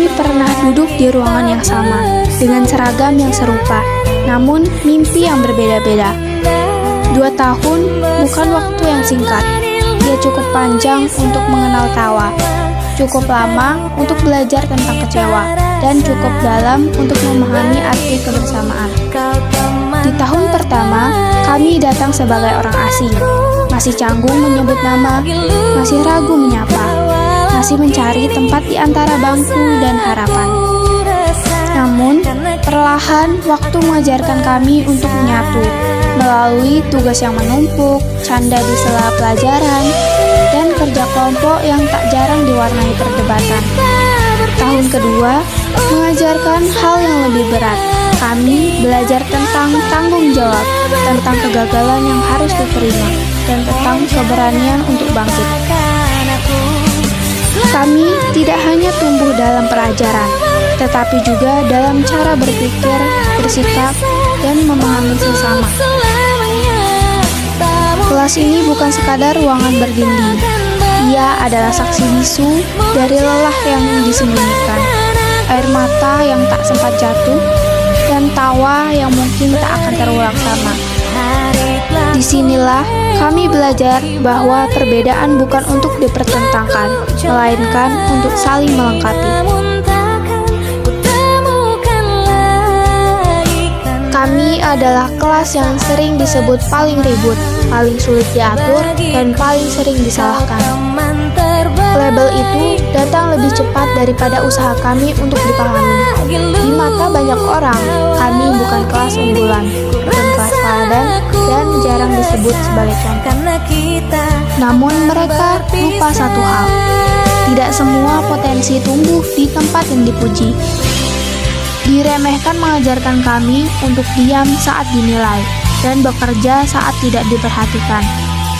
Kami pernah duduk di ruangan yang sama, dengan seragam yang serupa, namun mimpi yang berbeda-beda. 2 tahun bukan waktu yang singkat. Dia cukup panjang untuk mengenal tawa, cukup lama untuk belajar tentang kecewa, dan cukup dalam untuk memahami arti kebersamaan. Di tahun pertama, kami datang sebagai orang asing, masih canggung menyebut nama, masih ragu menyapa, masih mencari tempat di antara bangku dan harapan. Namun, perlahan waktu mengajarkan kami untuk menyatu, melalui tugas yang menumpuk, canda di sela pelajaran, dan kerja kelompok yang tak jarang diwarnai perdebatan. Tahun kedua, mengajarkan hal yang lebih berat. Kami belajar tentang tanggung jawab, tentang kegagalan yang harus diterima, dan tentang keberanian untuk bangkit. Kami tidak hanya tumbuh dalam pelajaran, tetapi juga dalam cara berpikir, bersikap, dan memahami sesama. Kelas ini bukan sekadar ruangan berdinding. Ia adalah saksi bisu dari lelah yang disembunyikan, air mata yang tak sempat jatuh, dan tawa yang mungkin tak akan terulang sama. Disinilah kami belajar bahwa perbedaan bukan untuk dipertentangkan, melainkan untuk saling melengkapi. Kami adalah kelas yang sering disebut paling ribut, paling sulit diatur, dan paling sering disalahkan. Label itu datang lebih cepat daripada usaha kami untuk dipahami. Di mata banyak orang, kami bukan kelas unggulan, bukan kelas teladan, dan jarang disebut sebagai contoh. Namun mereka lupa satu hal, tidak semua potensi tumbuh di tempat yang dipuji. Diremehkan mengajarkan kami untuk diam saat dinilai, dan bekerja saat tidak diperhatikan.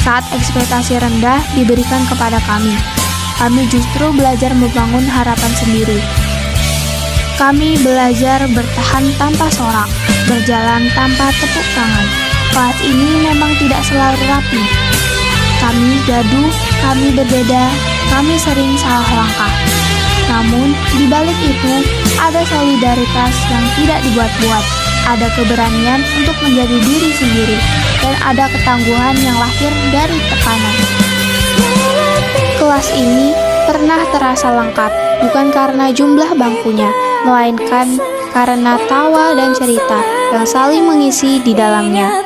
Saat ekspektasi rendah diberikan kepada kami justru belajar membangun harapan sendiri. Kami belajar bertahan tanpa sorak, berjalan tanpa tepuk tangan. Kelas ini memang tidak selalu rapi. Kami gaduh, kami berbeda, kami sering salah langkah. Namun, di balik itu, ada solidaritas yang tidak dibuat-buat, ada keberanian untuk menjadi diri sendiri, dan ada ketangguhan yang lahir dari tekanan. Kelas ini pernah terasa lengkap, bukan karena jumlah bangkunya, melainkan karena tawa dan cerita yang saling mengisi di dalamnya.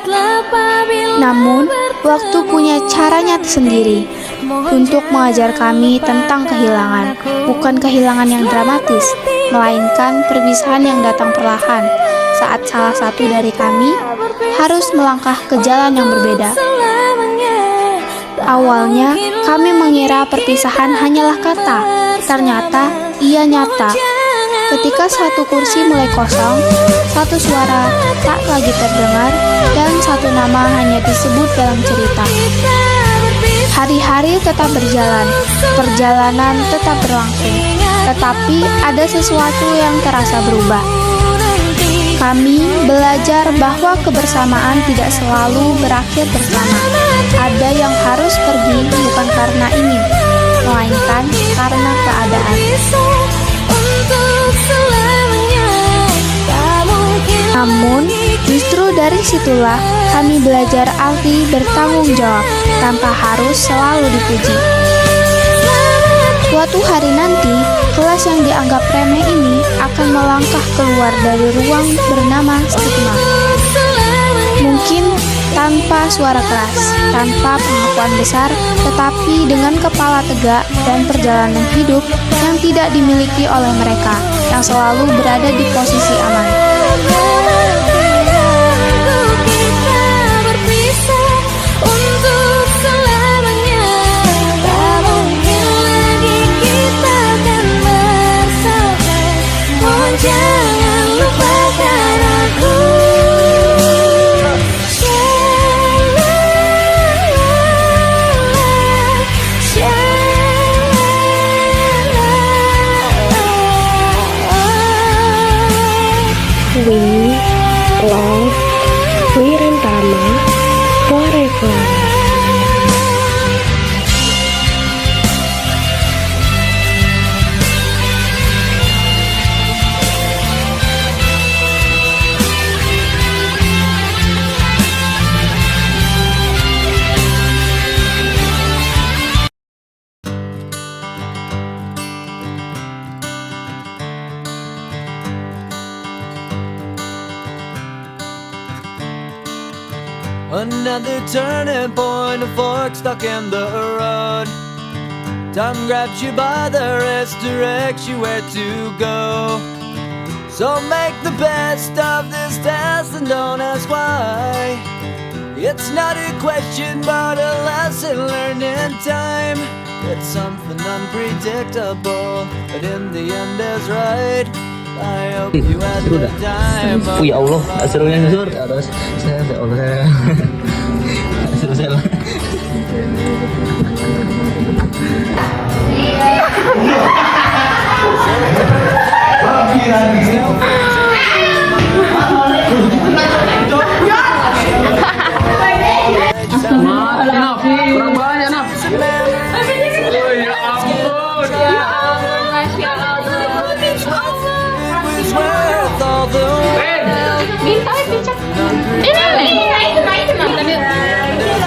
Namun, waktu punya caranya sendiri untuk mengajar kami tentang kehilangan, bukan kehilangan yang dramatis, melainkan perpisahan yang datang perlahan saat salah satu dari kami harus melangkah ke jalan yang berbeda. Awalnya, kami mengira perpisahan hanyalah kata, ternyata ia nyata. Ketika satu kursi mulai kosong, satu suara tak lagi terdengar, dan satu nama hanya disebut dalam cerita. Hari-hari tetap berjalan, perjalanan tetap berlangsung, tetapi ada sesuatu yang terasa berubah. Kami belajar bahwa kebersamaan tidak selalu berakhir bersama. Ada yang harus pergi bukan karena ingin, melainkan karena keadaan. Namun, justru dari situlah kami belajar arti bertanggung jawab tanpa harus selalu dipuji. Suatu hari nanti, kelas yang dianggap remeh ini akan melangkah keluar dari ruang bernama stigma. Mungkin tanpa suara keras, tanpa pengakuan besar, tetapi dengan kepala tegak dan perjalanan hidup yang tidak dimiliki oleh mereka, yang selalu berada di posisi aman. Jangan lupakan aku. We Another turning point, a fork stuck in the road. Time grabs you by the wrist, directs you where to go. So make the best of this test and don't ask why. It's not a question but a lesson learned in time. It's something unpredictable, but in the end is right. I hope you had the time of Ya Allah, gak serunya Sur. Terus saya ya Allah. Seru saya. Kurang banyak nak. Oh ya ampun. It was worth all the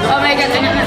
Oh my god, enak.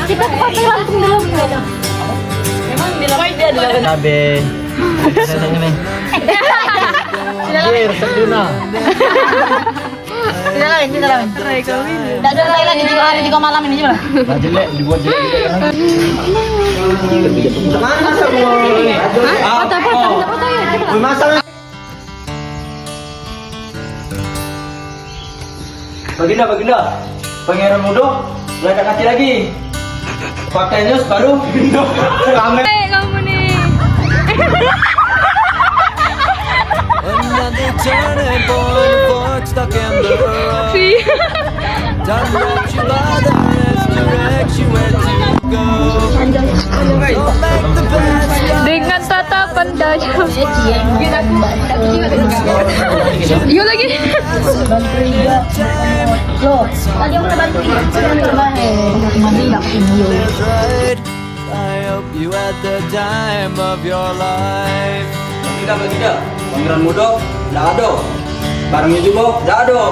Kita pakai langsung dulu gitu. Cabe. Rasanya nih. Resep Duna. Tidak ada lagi juga malam ini juga. Jelek dibuat jelek gitu kan. Mana semua ini? Foto ya. Masalah. Baginda. Pangeran Mudo, berangkat kaki lagi. Pakai news baru. Kamu nih. Another turning point, a fork stuck in the road. Time grabs you by the wrist, directs you where to go. So make the best of Dengan tatapan tajam. Iya lagi. Loh, tadi aku udah bantuin yang terbaik. is right. I hope you had the time of your life. Baginda. Pangeran Mudo, dah ada. Barangnya juga, dah ada.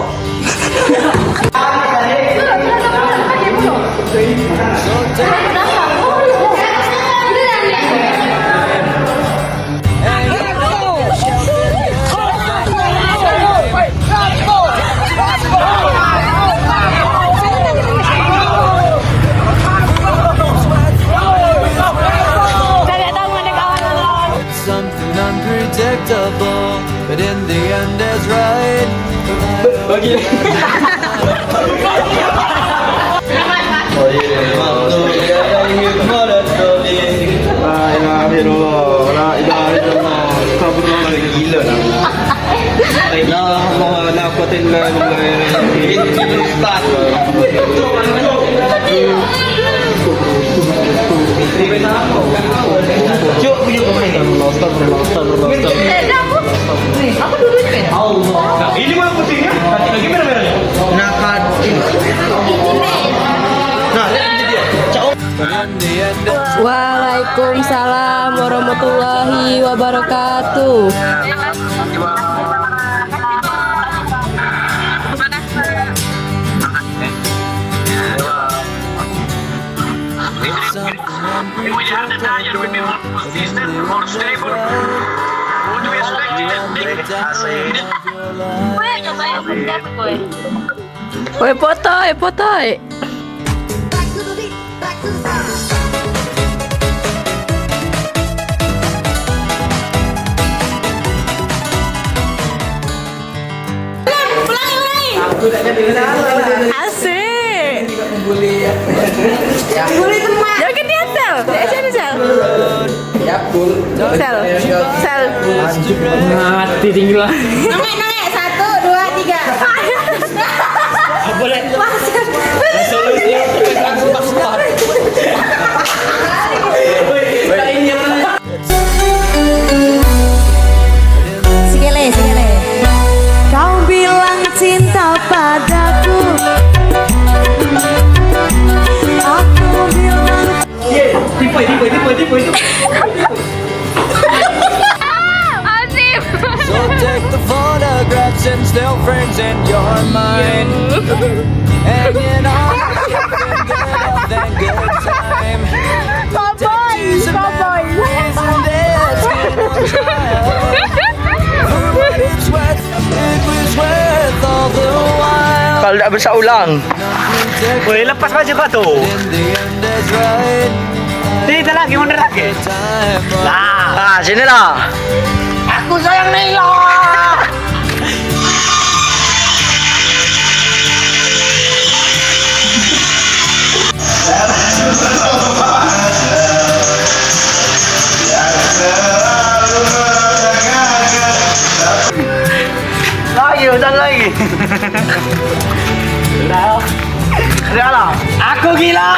So take It's something unpredictable, but in the end is right. Ini mah putihnya, lagi merah-merahnya. Nah, lihat ini dia. But in the end is Waalaikumsalam warahmatullahi wabarakatuh. something unpredictable, but in the end is right. Woi potoy. Asik. Bully teman. Jangan dia sel. Sel. Mati tinggi lah. Nangek, 1, 2, 3. boleh. Resolusi langsung pasukan. Sikile. Kau bilang cinta padaku. Aku bilang Tipu. So take the photographs and still frames in your mind. Hanging on good health and good time. Take some memories and it's on trial. For what it's worth, it was worth all the while. Kalau tak bersaulang. Boleh lepas baju kau tu. In the end is right. Tidak lagi, mundur lagi. Time Lah, Sini lah. aku sayang Naila. Lagi, udah lagi. Sudah lah. Aku gila.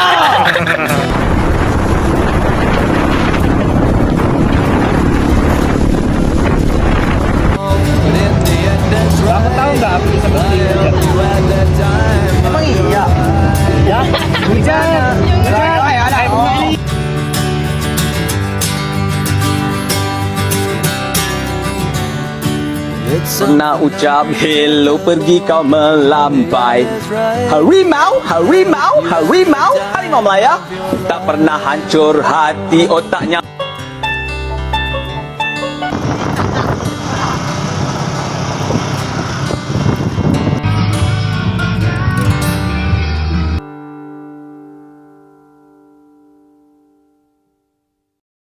but in the end it's right. Kamu tahu nggak aku seperti itu? At that time. Emang iya? Ya, hujan. It's Pernah ucap hello pergi kau melambai. Harimau Harimau Melaya. Tak pernah hancur hati otaknya.